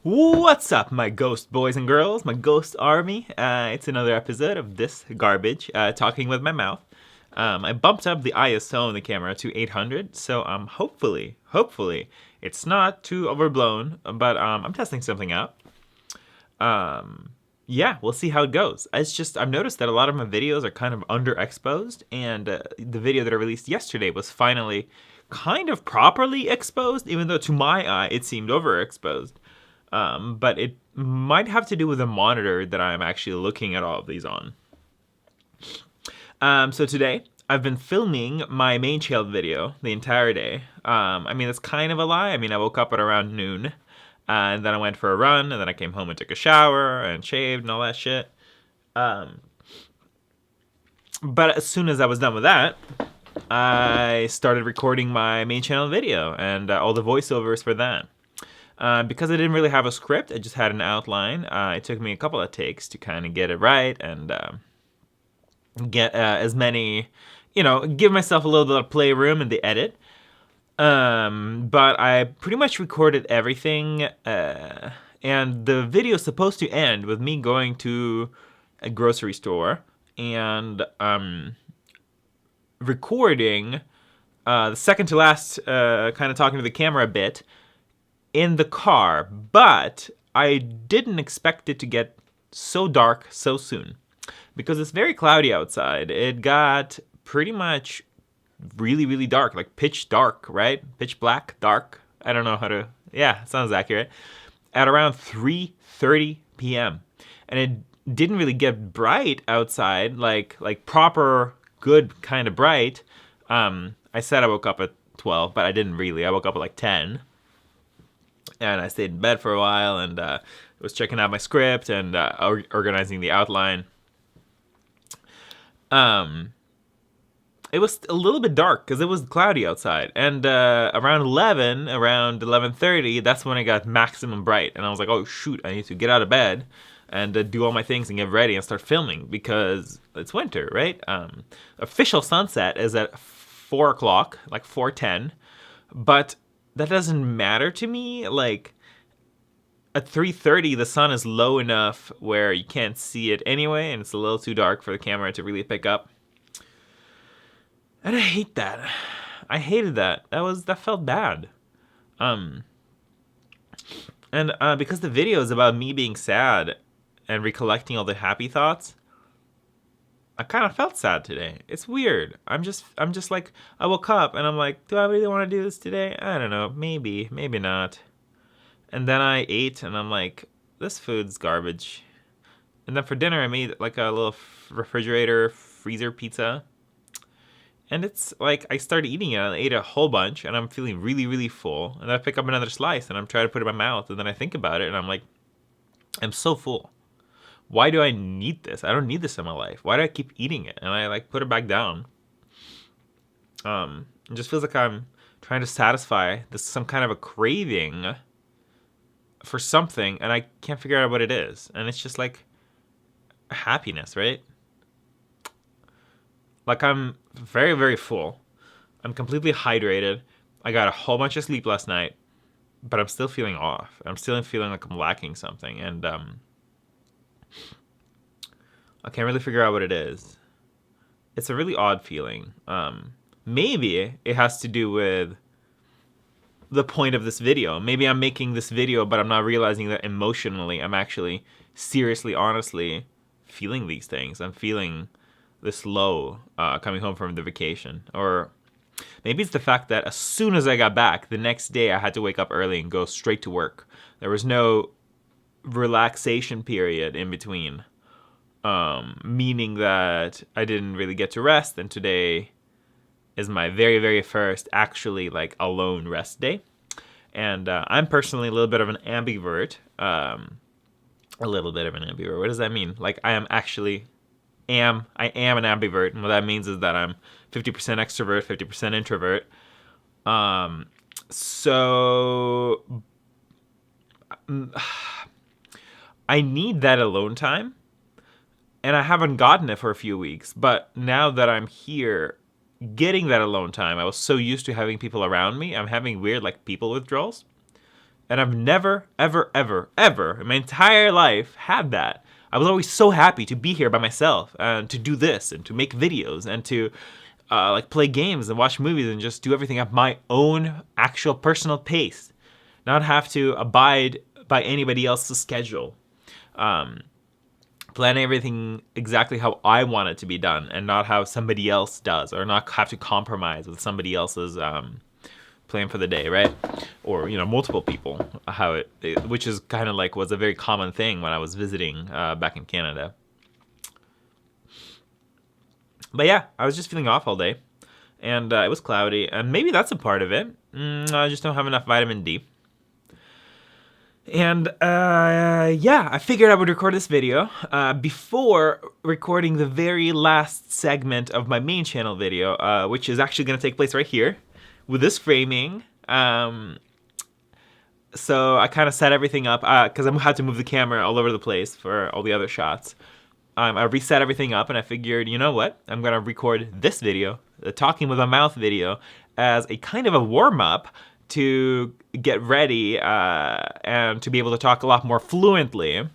What's up, my ghost boys and girls, my ghost army? It's another episode of this garbage, talking with my mouth. I bumped up the ISO on the camera to 800, so hopefully, it's not too overblown, but I'm testing something out. Yeah, we'll see how it goes. I've noticed that a lot of my videos are kind of underexposed, and the video that I released yesterday was finally kind of properly exposed, even though to my eye it seemed overexposed. But it might have to do with the monitor that I'm actually looking at all of these on. So today, I've been filming my main child video the entire day. That's kind of a lie. I woke up at around noon, and then I went for a run, and then I came home and took a shower, and shaved, and all that shit. But as soon as I was done with that, I started recording my main channel video, and all the voiceovers for that. Because I didn't really have a script, I just had an outline. It took me a couple of takes to kind of get it right and get as many, give myself a little bit of playroom in the edit. But I pretty much recorded everything, and the video is supposed to end with me going to a grocery store and recording the second to last, kind of talking to the camera a bit, in the car, but I didn't expect it to get so dark so soon because it's very cloudy outside. It got pretty much really dark, like pitch dark, right? Pitch black, dark. I don't know how to, yeah, sounds accurate. At around 3:30 p.m. And it didn't really get bright outside, like proper, good kind of bright. I said I woke up at 12, but I didn't really. I woke up at like 10. And I stayed in bed for a while and was checking out my script and organizing the outline. It was a little bit dark because it was cloudy outside. And around 11:30, that's when it got maximum bright. And I was like, oh, shoot, I need to get out of bed and do all my things and get ready and start filming because it's winter, right? Official sunset is at 4 o'clock, like 4:10. But that doesn't matter to me. Like at 3:30, the sun is low enough where you can't see it anyway, and it's a little too dark for the camera to really pick up. And I hate that. I hated that. That felt bad. And because the video is about me being sad and recollecting all the happy thoughts, I kind of felt sad today. It's weird. I'm just like, I woke up and I'm like, do I really want to do this today? I don't know. Maybe not. And then I ate and I'm like, this food's garbage. And then for dinner, I made like a little refrigerator freezer pizza. And it's like, I started eating it and I ate a whole bunch and I'm feeling really full. And I pick up another slice and I'm trying to put it in my mouth. And then I think about it and I'm like, I'm so full. Why do I need this? I don't need this in my life. Why do I keep eating it? And I like put it back down. It just feels like I'm trying to satisfy some kind of a craving for something, and I can't figure out what it is. And it's just like happiness, right? Like I'm very full. I'm completely hydrated. I got a whole bunch of sleep last night, but I'm still feeling off. I'm still feeling like I'm lacking something, and I can't really figure out what it is. It's a really odd feeling. Maybe it has to do with the point of this video. Maybe I'm making this video, but I'm not realizing that emotionally I'm actually seriously, honestly feeling these things. I'm feeling this low coming home from the vacation. Or maybe it's the fact that as soon as I got back, the next day I had to wake up early and go straight to work. There was no relaxation period in between, meaning that I didn't really get to rest, and today is my very first actually like alone rest day. And I'm personally a little bit of an ambivert. What does that mean? Like I am an ambivert, and what that means is that I'm 50% extrovert, 50% introvert. So I need that alone time, and I haven't gotten it for a few weeks. But now that I'm here getting that alone time, I was so used to having people around me, I'm having weird like people withdrawals. And I've never, ever, ever, ever in my entire life had that. I was always so happy to be here by myself and to do this and to make videos and to like play games and watch movies and just do everything at my own actual personal pace, not have to abide by anybody else's schedule. Plan everything exactly how I want it to be done and not how somebody else does, or not have to compromise with somebody else's plan for the day, right? Or, you know, multiple people, which is kind of like was a very common thing when I was visiting back in Canada. But yeah, I was just feeling off all day, and it was cloudy, and maybe that's a part of it. I just don't have enough vitamin D. And yeah, I figured I would record this video before recording the very last segment of my main channel video, which is actually going to take place right here with this framing. So I kind of set everything up because I had to move the camera all over the place for all the other shots. I reset everything up, and I figured, you know what? I'm going to record this video, the talking with my mouth video, as a kind of a warm-up to get ready and to be able to talk a lot more fluently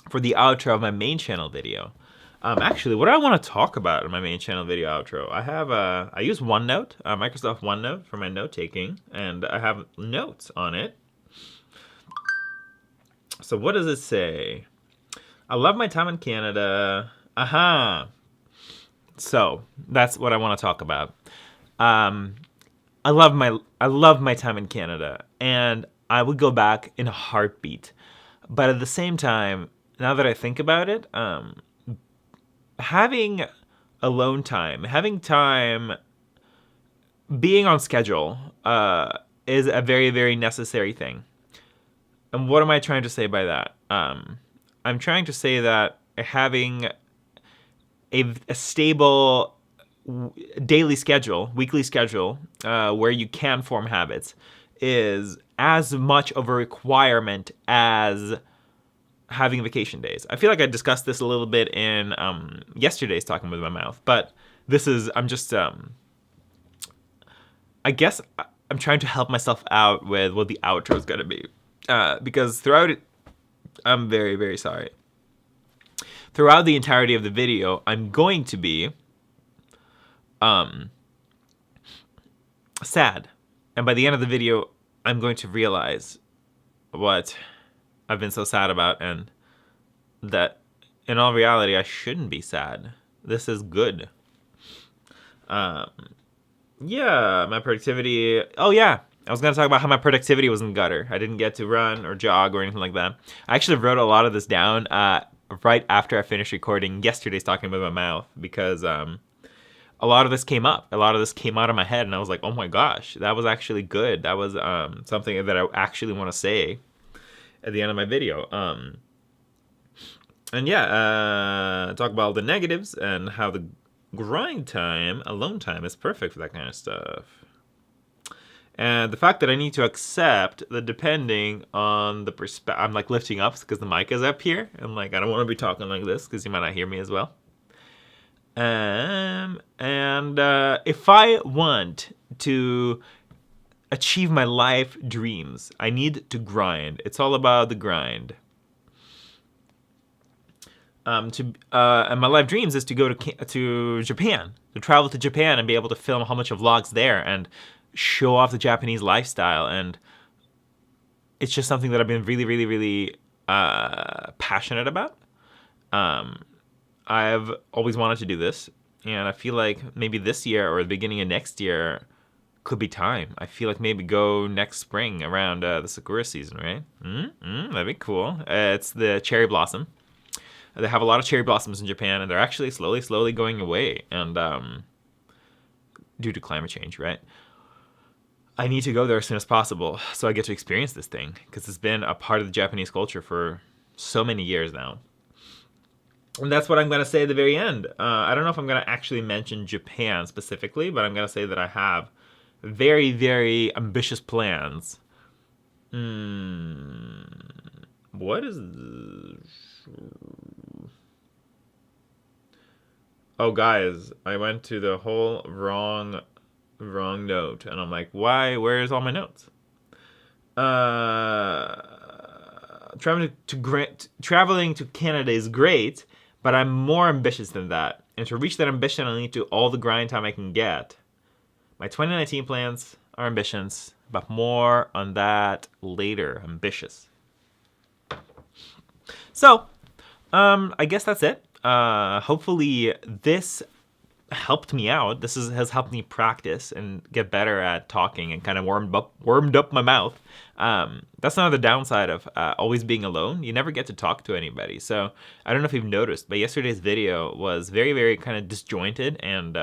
for the outro of my main channel video. Actually, what do I want to talk about in my main channel video outro? I use OneNote, Microsoft OneNote for my note-taking, and I have notes on it. So what does it say? I love my time in Canada. So that's what I want to talk about. I love my time in Canada, and I would go back in a heartbeat. But at the same time, now that I think about it, having alone time, having time, being on schedule is a very, very necessary thing. And what am I trying to say by that? I'm trying to say that having a stable daily schedule, weekly schedule, where you can form habits is as much of a requirement as having vacation days. I feel like I discussed this a little bit in yesterday's Talking with My Mouth, but I guess I'm trying to help myself out with what the outro is going to be. Because throughout it, I'm very, very sorry. Throughout the entirety of the video, I'm going to be sad. And by the end of the video, I'm going to realize what I've been so sad about, and that in all reality, I shouldn't be sad. This is good. Yeah, my productivity. Oh yeah, I was going to talk about how my productivity was in gutter. I didn't get to run or jog or anything like that. I actually wrote a lot of this down right after I finished recording yesterday's Talking with My Mouth, because a lot of this came up. A lot of this came out of my head, and I was like, oh my gosh, that was actually good. That was something that I actually want to say at the end of my video. And yeah, talk about all the negatives and how the grind time, alone time, is perfect for that kind of stuff. And the fact that I need to accept that depending on the perspective, I'm like lifting up because the mic is up here. I'm like, I don't want to be talking like this because you might not hear me as well. And if I want to achieve my life dreams, I need to grind. It's all about the grind. And my life dreams is to go to Japan, to travel to Japan and be able to film a whole bunch of vlogs there and show off the Japanese lifestyle. And it's just something that I've been really, really, really passionate about. I've always wanted to do this, and I feel like maybe this year or the beginning of next year could be time. I feel like maybe go next spring around the Sakura season, right? That'd be cool. It's the cherry blossom. They have a lot of cherry blossoms in Japan, and they're actually slowly going away, and due to climate change, right? I need to go there as soon as possible so I get to experience this thing, because it's been a part of the Japanese culture for so many years now. And that's what I'm going to say at the very end. I don't know if I'm going to actually mention Japan specifically, but I'm going to say that I have very, very ambitious plans. What is this? Oh, guys, I went to the whole wrong note. And I'm like, why? Where's all my notes? Traveling to Canada is great, but I'm more ambitious than that. And to reach that ambition, I need to all the grind time I can get. My 2019 plans are ambitions, but more on that later. Ambitious. So, I guess that's it. Hopefully this helped me out. This has helped me practice and get better at talking and kind of warmed up my mouth. That's another downside of always being alone. You never get to talk to anybody. So I don't know if you've noticed, but yesterday's video was very, very kind of disjointed and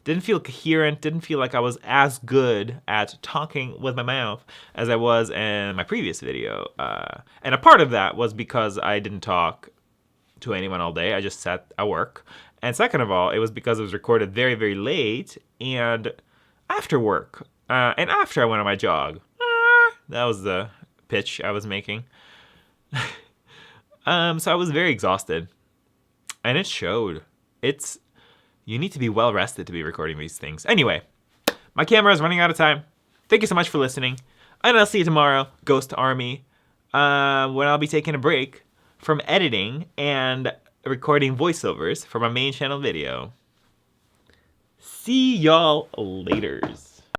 didn't feel coherent, didn't feel like I was as good at talking with my mouth as I was in my previous video. And a part of that was because I didn't talk to anyone all day. I just sat at work. And second of all, it was because it was recorded very, very late and after work. And after I went on my jog. That was the pitch I was making. So I was very exhausted. And it showed. You need to be well rested to be recording these things. Anyway, my camera is running out of time. Thank you so much for listening. And I'll see you tomorrow, Ghost Army, when I'll be taking a break from editing and recording voiceovers for my main channel video. See y'all laters.